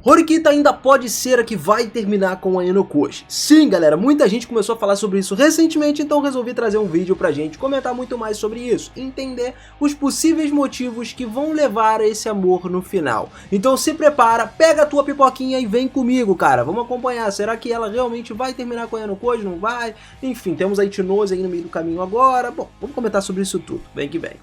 Horikita ainda pode ser a que vai terminar com a Ayano Koji. Sim, galera, muita gente começou a falar sobre isso recentemente, então resolvi trazer um vídeo pra gente comentar muito mais sobre isso, entender os possíveis motivos que vão levar a esse amor no final. Então se prepara, pega a tua pipoquinha e vem comigo, cara. Vamos acompanhar, será que ela realmente vai terminar com a Ayano Koji, não vai? Enfim, temos a Ichinose aí no meio do caminho agora. Bom, vamos comentar sobre isso tudo, vem que vem.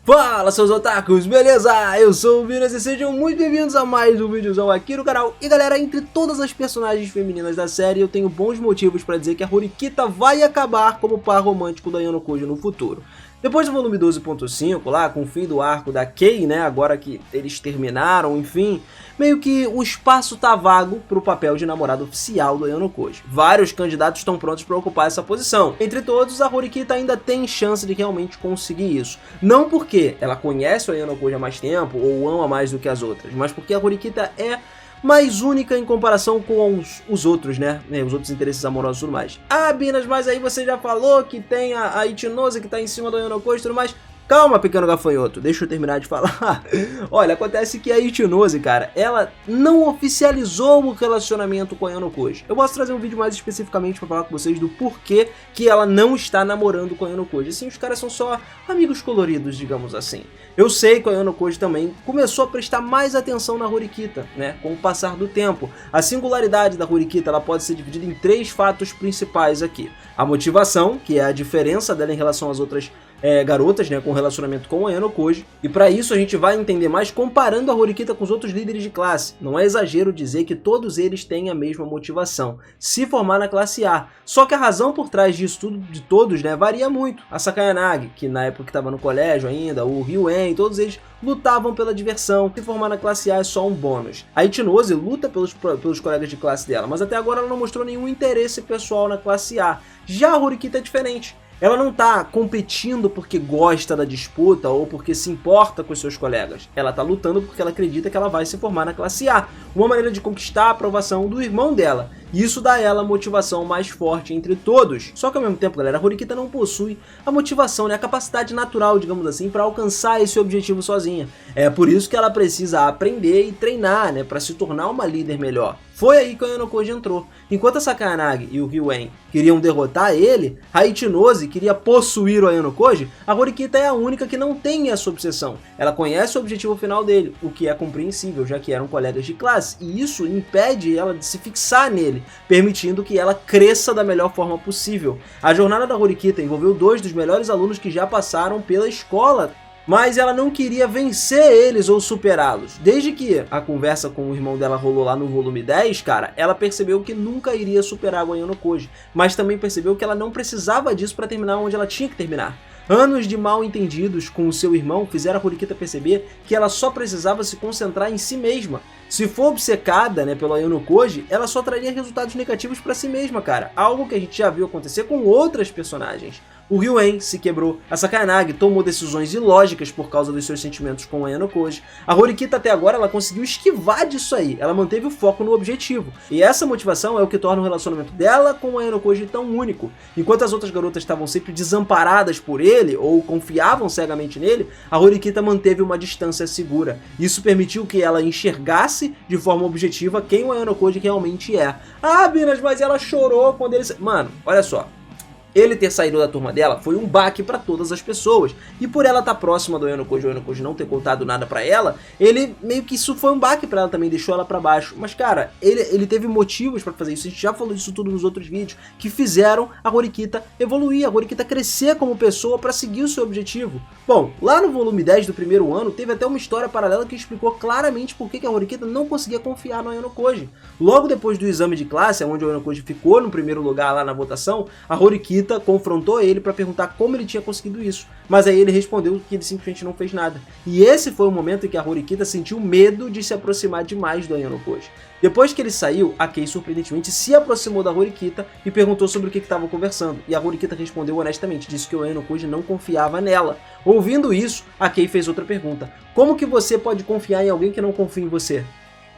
Fala, seus otakus, beleza? Eu sou o Vinas e sejam muito bem-vindos a mais um videozão aqui no canal. E galera, entre todas as personagens femininas da série, eu tenho bons motivos pra dizer que a Horikita vai acabar como par romântico da Ayano Koji no futuro. Depois do volume 12.5 lá, com o fim do arco da Kei, né, agora que eles terminaram, enfim, meio que o espaço tá vago pro papel de namorado oficial do Ayano Koji. Vários candidatos estão prontos para ocupar essa posição. Entre todos, a Horikita ainda tem chance de realmente conseguir isso. Não porque ela conhece o Ayano Koji há mais tempo, ou ama mais do que as outras, mas porque a Horikita é mais única em comparação com os outros, né? Os outros interesses amorosos e tudo mais. Ah, Binas, mas aí você já falou que tem a Ichinose que tá em cima do Ayano Koji e tudo mais. Calma, pequeno gafanhoto, deixa eu terminar de falar. Olha, acontece que a Ichinose, cara, ela não oficializou o relacionamento com a Ayano Koji. Eu posso trazer um vídeo mais especificamente pra falar com vocês do porquê que ela não está namorando com a Ayano Koji. Assim, os caras são só amigos coloridos, digamos assim. Eu sei que a Ayano Koji também começou a prestar mais atenção na Horikita, né, com o passar do tempo. A singularidade da Horikita, ela pode ser dividida em três fatos principais aqui. A motivação, que é a diferença dela em relação às outras garotas, né, com o relacionamento com a Ayano Koji. E para isso a gente vai entender mais comparando a Horikita com os outros líderes de classe. Não é exagero dizer que todos eles têm a mesma motivação, se formar na classe A. Só que a razão por trás disso tudo, de todos, né, varia muito. A Sakayanagi, que na época que estava no colégio ainda, o Ryuen, todos eles lutavam pela diversão. Se formar na classe A é só um bônus. A Ichinose luta pelos colegas de classe dela, mas até agora ela não mostrou nenhum interesse pessoal na classe A. Já a Horikita é diferente. Ela não tá competindo porque gosta da disputa ou porque se importa com os seus colegas. Ela tá lutando porque ela acredita que ela vai se formar na classe A. Uma maneira de conquistar a aprovação do irmão dela. E isso dá a ela a motivação mais forte entre todos. Só que ao mesmo tempo, galera, a Horikita não possui a motivação, né, a capacidade natural, digamos assim, para alcançar esse objetivo sozinha. É por isso que ela precisa aprender e treinar, né, para se tornar uma líder melhor. Foi aí que o Ayano Koji entrou. Enquanto a Sakayanagi e o Ryuen queriam derrotar ele, a Ichinose queria possuir o Ayano Koji, a Horikita é a única que não tem essa obsessão. Ela conhece o objetivo final dele, o que é compreensível, já que eram colegas de classe, e isso impede ela de se fixar nele, permitindo que ela cresça da melhor forma possível. A jornada da Horikita envolveu dois dos melhores alunos que já passaram pela escola, mas ela não queria vencer eles ou superá-los. Desde que a conversa com o irmão dela rolou lá no volume 10, cara, ela percebeu que nunca iria superar a Ayano Koji, mas também percebeu que ela não precisava disso para terminar onde ela tinha que terminar. Anos de mal entendidos com o seu irmão fizeram a Horikita perceber que ela só precisava se concentrar em si mesma. Se for obcecada, né, pelo Ayano Koji, ela só traria resultados negativos para si mesma, cara. Algo que a gente já viu acontecer com outras personagens. O Ryuen se quebrou, a Sakayanagi tomou decisões ilógicas por causa dos seus sentimentos com a Ayano Koji. A Horikita até agora ela conseguiu esquivar disso aí, ela manteve o foco no objetivo. E essa motivação é o que torna o relacionamento dela com a Ayano Koji tão único. Enquanto as outras garotas estavam sempre desamparadas por ele, ou confiavam cegamente nele, a Horikita manteve uma distância segura. Isso permitiu que ela enxergasse de forma objetiva quem o Ayano Koji realmente é. Ah, Binas, mas ela chorou quando ele... Mano, olha só. Ele ter saído da turma dela foi um baque pra todas as pessoas. E por ela estar próxima do Ayano Koji, o Ayano Koji não ter contado nada pra ela, ele meio que isso foi um baque pra ela também, deixou ela pra baixo. Mas cara, ele teve motivos pra fazer isso, a gente já falou disso tudo nos outros vídeos, que fizeram a Horikita evoluir, a Horikita crescer como pessoa pra seguir o seu objetivo. Bom, lá no volume 10 do primeiro ano, teve até uma história paralela que explicou claramente por que a Horikita não conseguia confiar no Ayano Koji. Logo depois do exame de classe, onde o Ayano Koji ficou no primeiro lugar lá na votação, a Horikita confrontou ele para perguntar como ele tinha conseguido isso, mas aí ele respondeu que ele simplesmente não fez nada. E esse foi o momento em que a Horikita sentiu medo de se aproximar demais do Ayano Koji. Depois que ele saiu, a Kei surpreendentemente se aproximou da Horikita e perguntou sobre o que estavam conversando, e a Horikita respondeu honestamente, disse que o Ayano Koji não confiava nela. Ouvindo isso, a Kei fez outra pergunta: como que você pode confiar em alguém que não confia em você?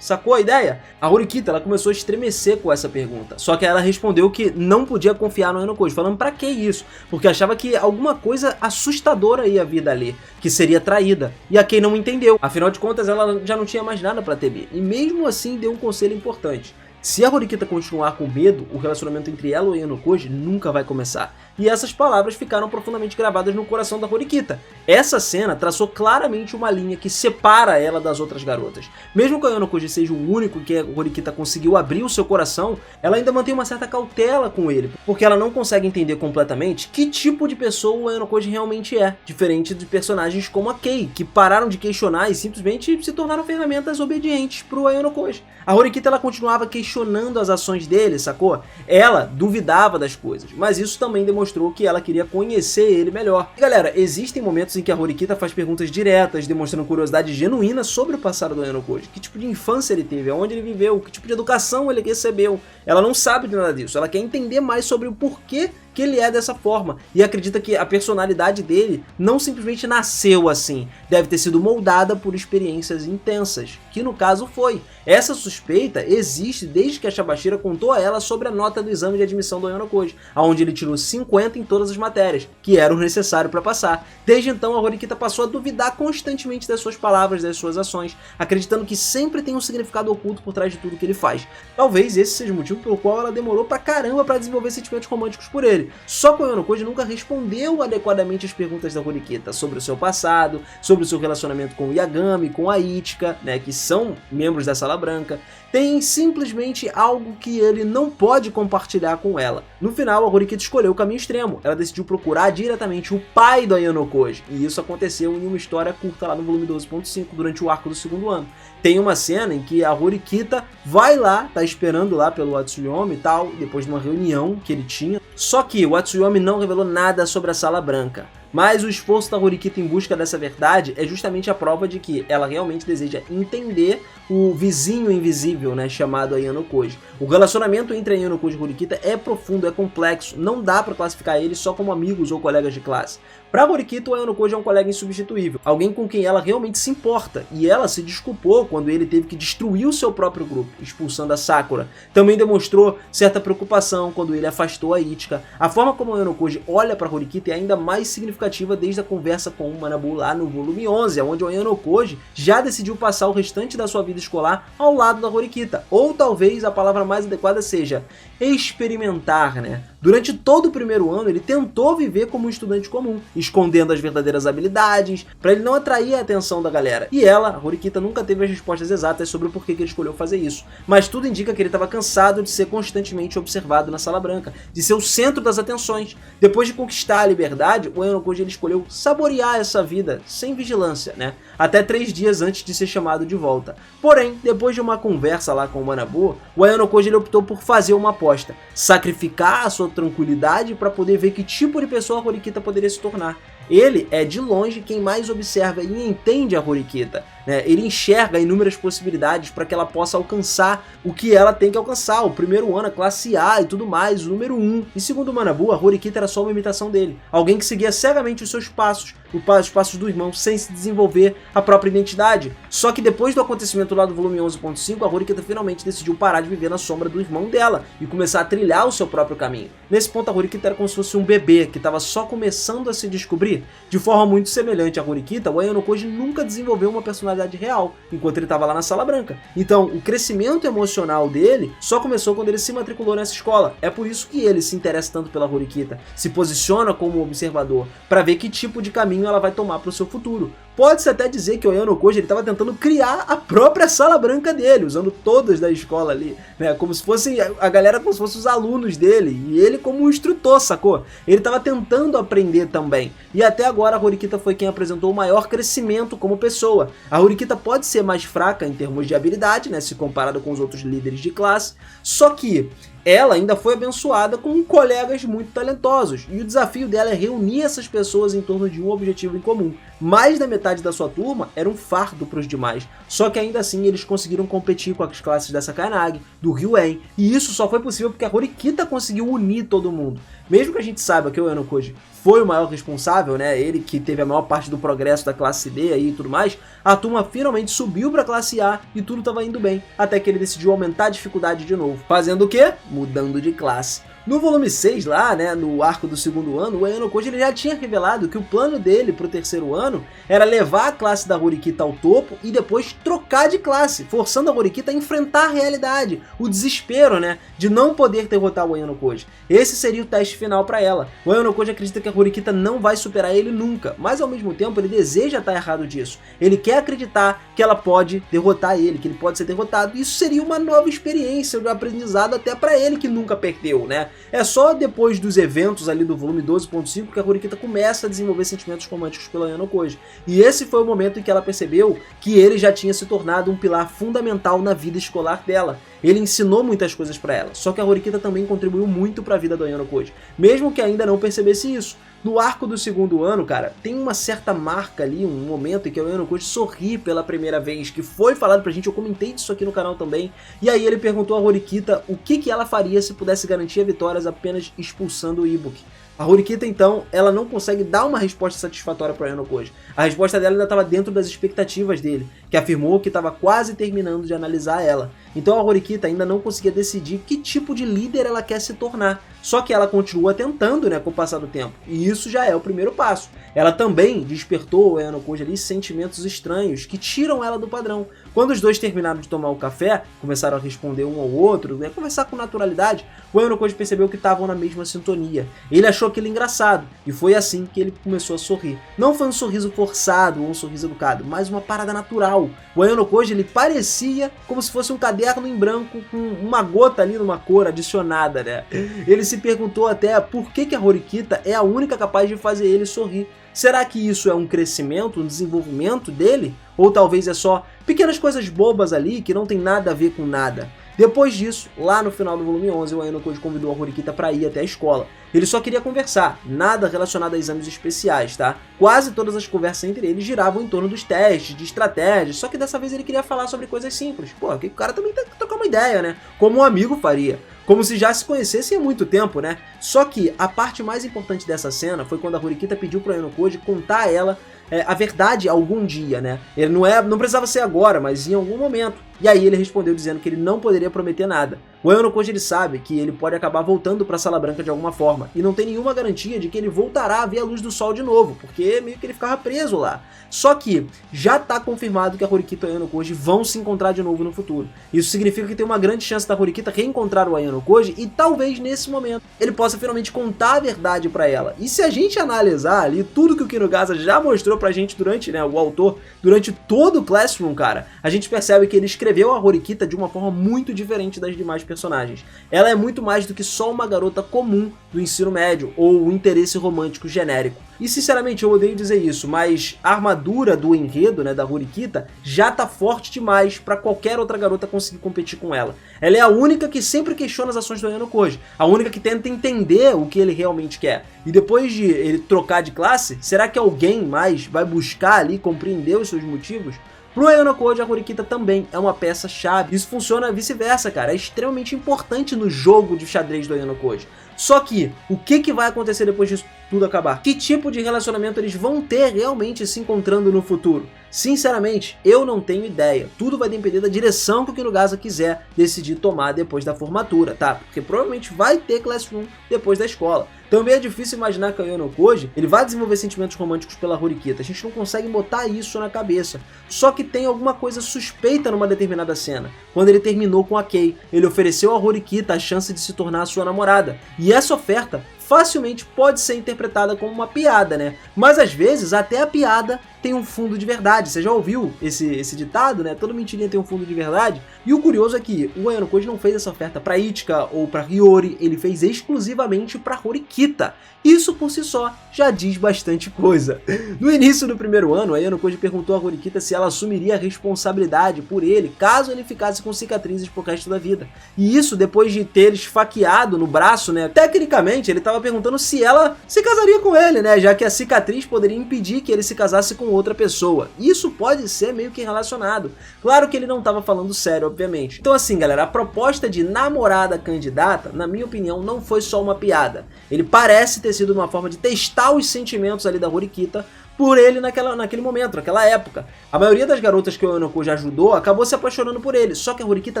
Sacou a ideia? A Horikita, ela começou a estremecer com essa pergunta, só que ela respondeu que não podia confiar no Ayano-Koji, falando pra que isso? Porque achava que alguma coisa assustadora ia vir dali, que seria traída, e a Kei não entendeu. Afinal de contas, ela já não tinha mais nada pra temer, e mesmo assim deu um conselho importante. Se a Horikita continuar com medo, o relacionamento entre ela e o Ayano-Koji nunca vai começar. E essas palavras ficaram profundamente gravadas no coração da Horikita. Essa cena traçou claramente uma linha que separa ela das outras garotas. Mesmo que o Ayano-Koji seja o único que a Horikita conseguiu abrir o seu coração, ela ainda mantém uma certa cautela com ele, porque ela não consegue entender completamente que tipo de pessoa o Ayano-Koji realmente é, diferente de personagens como a Kei, que pararam de questionar e simplesmente se tornaram ferramentas obedientes pro Ayano-Koji. A Horikita, ela continuava questionando as ações dele, sacou? Ela duvidava das coisas, mas isso também demonstrou que ela queria conhecer ele melhor. E galera, existem momentos em que a Horikita faz perguntas diretas, demonstrando curiosidade genuína sobre o passado do Ayano-Koji. Que tipo de infância ele teve, aonde ele viveu, que tipo de educação ele recebeu. Ela não sabe de nada disso, ela quer entender mais sobre o porquê que ele é dessa forma, e acredita que a personalidade dele não simplesmente nasceu assim, deve ter sido moldada por experiências intensas, que no caso foi. Essa suspeita existe desde que a Shabashira contou a ela sobre a nota do exame de admissão do Ayano-Koji, onde ele tirou 50 em todas as matérias, que era o necessário para passar. Desde então a Horikita passou a duvidar constantemente das suas palavras, das suas ações, acreditando que sempre tem um significado oculto por trás de tudo que ele faz. Talvez esse seja o motivo pelo qual ela demorou pra caramba pra desenvolver sentimentos românticos por ele. Só que o Ayano-Koji nunca respondeu adequadamente as perguntas da Horikita sobre o seu passado, sobre o seu relacionamento com o Yagami, com a Ichika, né, que são membros da Sala Branca. Tem simplesmente algo que ele não pode compartilhar com ela. No final, a Horikita escolheu o caminho extremo. Ela decidiu procurar diretamente o pai do Ayano-Koji. E isso aconteceu em uma história curta lá no volume 12.5, durante o arco do segundo ano. Tem uma cena em que a Horikita vai lá, tá esperando lá pelo Watsuyomi e tal, depois de uma reunião que ele tinha. Só que o Watsuyomi não revelou nada sobre a Sala Branca. Mas o esforço da Horikita em busca dessa verdade é justamente a prova de que ela realmente deseja entender o vizinho invisível, né, chamado Ayano-Koji. O relacionamento entre Ayano-Koji e Horikita é profundo, é complexo, não dá pra classificar eles só como amigos ou colegas de classe. Pra Horikita, o Ayano-Koji é um colega insubstituível, alguém com quem ela realmente se importa, e ela se desculpou quando ele teve que destruir o seu próprio grupo, expulsando a Sakura. Também demonstrou certa preocupação quando ele afastou a Ichika. A forma como o Ayano-Koji olha pra Horikita é ainda mais significativa desde a conversa com o Manabu lá no volume 11, onde o Ayano-Koji já decidiu passar o restante da sua vida escolar ao lado da Horikita, ou talvez a palavra mais adequada seja experimentar, né? Durante todo o primeiro ano, ele tentou viver como um estudante comum, escondendo as verdadeiras habilidades, para ele não atrair a atenção da galera. E ela, a Horikita, nunca teve as respostas exatas sobre o porquê que ele escolheu fazer isso. Mas tudo indica que ele estava cansado de ser constantemente observado na Sala Branca, de ser o centro das atenções. Depois de conquistar a liberdade, o Ayano-Koji ele escolheu saborear essa vida, sem vigilância, né? Até 3 dias antes de ser chamado de volta. Porém, depois de uma conversa lá com o Manabu, o Ayano-Koji ele optou por fazer uma aposta, sacrificar a sua tranquilidade para poder ver que tipo de pessoa a Horikita poderia se tornar. Ele é de longe quem mais observa e entende a Horikita, né? Ele enxerga inúmeras possibilidades para que ela possa alcançar o que ela tem que alcançar, o primeiro ano, a classe A e tudo mais, o número 1. E segundo o Manabu, a Horikita era só uma imitação dele, alguém que seguia cegamente os seus passos, os passos do irmão, sem se desenvolver a própria identidade. Só que depois do acontecimento lá do volume 11.5, a Horikita finalmente decidiu parar de viver na sombra do irmão dela e começar a trilhar o seu próprio caminho. Nesse ponto, a Horikita era como se fosse um bebê que estava só começando a se descobrir. De forma muito semelhante à Horikita, o Ayano-Koji nunca desenvolveu uma personalidade real, enquanto ele estava lá na Sala Branca. Então, o crescimento emocional dele só começou quando ele se matriculou nessa escola. É por isso que ele se interessa tanto pela Horikita, se posiciona como observador, para ver que tipo de caminho ela vai tomar para o seu futuro. Pode-se até dizer que o Ayano-Koji estava tentando criar a própria Sala Branca dele, usando todas da escola ali, né? Como se fosse a galera, como se fossem os alunos dele, e ele como um instrutor, sacou? Ele estava tentando aprender também. E até agora a Horikita foi quem apresentou o maior crescimento como pessoa. A Horikita pode ser mais fraca em termos de habilidade, né, se comparada com os outros líderes de classe, só que ela ainda foi abençoada com colegas muito talentosos, e o desafio dela é reunir essas pessoas em torno de um objetivo em comum. Mais da metade da sua turma era um fardo para os demais, só que ainda assim eles conseguiram competir com as classes da Sakanagi, do Ryuen, e isso só foi possível porque a Horikita conseguiu unir todo mundo. Mesmo que a gente saiba que o Wano Koji foi o maior responsável, né, ele que teve a maior parte do progresso da classe D aí e tudo mais, a turma finalmente subiu pra classe A e tudo tava indo bem, até que ele decidiu aumentar a dificuldade de novo. Fazendo o quê? Mudando de classe. No volume 6 lá, né, no arco do segundo ano, o Wano Koji ele já tinha revelado que o plano dele pro terceiro ano era levar a classe da Horikita ao topo e depois trocar de classe, forçando a Horikita a enfrentar a realidade, o desespero, né, de não poder derrotar o Wano Koji. Esse seria o teste final para ela. O Wano Koji acredita que a Horikita não vai superar ele nunca, mas ao mesmo tempo ele deseja estar errado disso. Ele quer acreditar que ela pode derrotar ele, que ele pode ser derrotado. Isso seria uma nova experiência, um aprendizado até para ele que nunca perdeu, né? É só depois dos eventos ali do volume 12.5 que a Horikita começa a desenvolver sentimentos românticos pelo Wano Koji. E esse foi o momento em que ela percebeu que ele já tinha se tornado um pilar fundamental na vida escolar dela. Ele ensinou muitas coisas para ela, só que a Horikita também contribuiu muito para a vida do Wano Koji, mesmo que ainda não percebesse isso. No arco do segundo ano, cara, tem uma certa marca ali, um momento em que o Wano Koji sorri pela primeira vez, que foi falado pra gente, eu comentei disso aqui no canal também, e aí ele perguntou a Horikita o que ela faria se pudesse garantir vitórias apenas expulsando o Ibuki. A Horikita, então, ela não consegue dar uma resposta satisfatória para o Wano Koji. A resposta dela ainda estava dentro das expectativas dele, que afirmou que estava quase terminando de analisar ela. Então a Horikita ainda não conseguia decidir que tipo de líder ela quer se tornar. Só que ela continua tentando, né, com o passar do tempo. E isso já é o primeiro passo. Ela também despertou o Wano Koji ali sentimentos estranhos que tiram ela do padrão. Quando os dois terminaram de tomar o café, começaram a responder um ao outro, né, conversar com naturalidade, o Wano Koji percebeu que estavam na mesma sintonia. Ele achou aquilo engraçado, e foi assim que ele começou a sorrir. Não foi um sorriso forçado ou um sorriso educado, mas uma parada natural. O Wano Koji, ele parecia como se fosse um caderno em branco com uma gota ali numa cor adicionada, né? Ele se perguntou até por que a Horikita é a única capaz de fazer ele sorrir. Será que isso é um crescimento, um desenvolvimento dele? Ou talvez é só pequenas coisas bobas ali que não tem nada a ver com nada? Depois disso, lá no final do volume 11, o Wano Koji convidou a Horikita para ir até a escola. Ele só queria conversar, nada relacionado a exames especiais, tá? Quase todas as conversas entre eles giravam em torno dos testes, de estratégias, só que dessa vez ele queria falar sobre coisas simples. Pô, que o cara também tem que trocar uma ideia, né? Como um amigo faria. Como se já se conhecessem há muito tempo, né? Só que a parte mais importante dessa cena foi quando a Horikita pediu pro Wano Koji contar a ela a verdade algum dia, né? Ele não precisava ser agora, mas em algum momento. E aí ele respondeu dizendo que ele não poderia prometer nada. O Wano Koji ele sabe que ele pode acabar voltando para a Sala Branca de alguma forma, e não tem nenhuma garantia de que ele voltará a ver a luz do sol de novo, porque meio que ele ficava preso lá. Só que já tá confirmado que a Horikita e o Wano Koji vão se encontrar de novo no futuro. Isso significa que tem uma grande chance da Horikita reencontrar o Wano Koji, e talvez nesse momento ele possa finalmente contar a verdade para ela. E se a gente analisar ali tudo que o Kinugasa já mostrou pra gente durante, né, o autor, durante todo o Classroom, cara, a gente percebe que ele escreveu a Horikita de uma forma muito diferente das demais personagens. Ela é muito mais do que só uma garota comum do ensino médio, ou um interesse romântico genérico. E sinceramente eu odeio dizer isso, mas a armadura do enredo, né, da Horikita já tá forte demais para qualquer outra garota conseguir competir com ela. Ela é a única que sempre questiona as ações do Wano Koji, a única que tenta entender o que ele realmente quer. E depois de ele trocar de classe, será que alguém mais vai buscar ali compreender os seus motivos? Pro Wano Koji, a Horikita também é uma peça-chave. Isso funciona vice-versa, cara. É extremamente importante no jogo de xadrez do Wano Koji. Só que, o que vai acontecer depois disso tudo acabar? Que tipo de relacionamento eles vão ter realmente se encontrando no futuro? Sinceramente, eu não tenho ideia. Tudo vai depender da direção que o Kinugasa quiser decidir tomar depois da formatura, tá? Porque provavelmente vai ter Classroom depois da escola. Também é difícil imaginar que o Wano Koji ele vai desenvolver sentimentos românticos pela Horikita. A gente não consegue botar isso na cabeça. Só que tem alguma coisa suspeita numa determinada cena. Quando ele terminou com a Kei, ele ofereceu a Horikita a chance de se tornar sua namorada. E essa oferta facilmente pode ser interpretada como uma piada, né? Mas às vezes até a piada tem um fundo de verdade. Você já ouviu esse ditado, né? Toda mentirinha tem um fundo de verdade. E o curioso é que o Wano Koji não fez essa oferta para Ichika ou para Hiyori, ele fez exclusivamente para Horikita. Isso por si só já diz bastante coisa. No início do primeiro ano, a Wano Koji perguntou a Horikita se ela assumiria a responsabilidade por ele caso ele ficasse com cicatrizes pro resto da vida. E isso depois de ter esfaqueado no braço, né? Tecnicamente ele estava estava perguntando se ela se casaria com ele, né? Já que a cicatriz poderia impedir que ele se casasse com outra pessoa. Isso pode ser meio que relacionado. Claro que ele não estava falando sério, obviamente. Então assim, galera, a proposta de namorada candidata, na minha opinião, não foi só uma piada. Ele parece ter sido uma forma de testar os sentimentos ali da Horikita por ele naquele momento, naquela época. A maioria das garotas que o Oenokoji já ajudou acabou se apaixonando por ele, só que a Horikita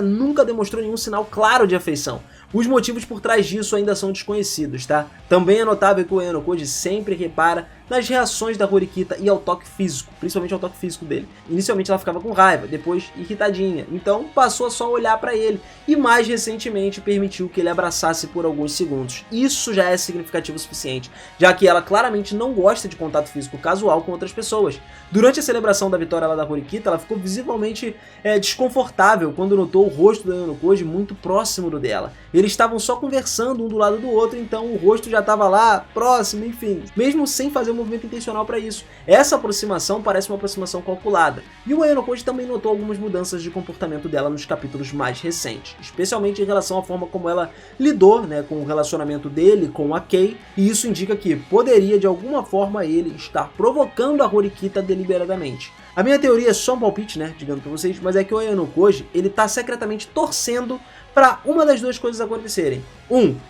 nunca demonstrou nenhum sinal claro de afeição. Os motivos por trás disso ainda são desconhecidos, tá? Também é notável que o Oenokoji sempre repara nas reações da Horikita e ao toque físico, principalmente ao toque físico dele. Inicialmente ela ficava com raiva, depois irritadinha, então passou a só olhar pra ele e mais recentemente permitiu que ele abraçasse por alguns segundos. Isso já é significativo o suficiente, já que ela claramente não gosta de contato físico casual com outras pessoas. Durante a celebração da vitória lá da Horikita, ela ficou visivelmente desconfortável quando notou o rosto do Oenokoji muito próximo do dela. Eles estavam só conversando um do lado do outro, então o rosto já estava lá, próximo, enfim, mesmo sem fazer um movimento intencional para isso. Essa aproximação parece uma aproximação calculada. E o Oenokoji também notou algumas mudanças de comportamento dela nos capítulos mais recentes, especialmente em relação à forma como ela lidou, né, com o relacionamento dele com a Kei, e isso indica que poderia de alguma forma ele estar provocando a Horikita deliberadamente. A minha teoria é só um palpite, né, digamos pra vocês, mas é que o Oenokoji, ele tá secretamente torcendo para uma das duas coisas acontecerem.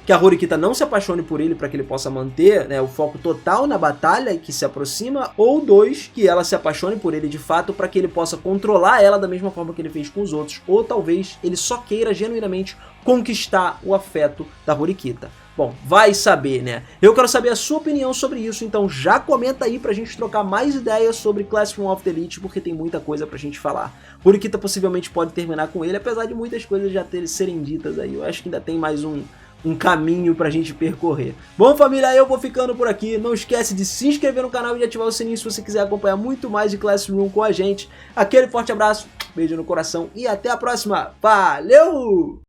Que a Horikita não se apaixone por ele para que ele possa manter, né, o foco total na batalha que se aproxima, ou 2, que ela se apaixone por ele de fato para que ele possa controlar ela da mesma forma que ele fez com os outros, ou talvez ele só queira genuinamente conquistar o afeto da Horikita. Bom, vai saber, né? Eu quero saber a sua opinião sobre isso, então já comenta aí pra gente trocar mais ideias sobre Classroom of the Elite, porque tem muita coisa pra gente falar. Horikita possivelmente pode terminar com ele, apesar de muitas coisas já serem ditas aí. Eu acho que ainda tem mais um caminho pra gente percorrer. Bom, família, eu vou ficando por aqui. Não esquece de se inscrever no canal e de ativar o sininho se você quiser acompanhar muito mais de Classroom com a gente. Aquele forte abraço, beijo no coração e até a próxima. Valeu!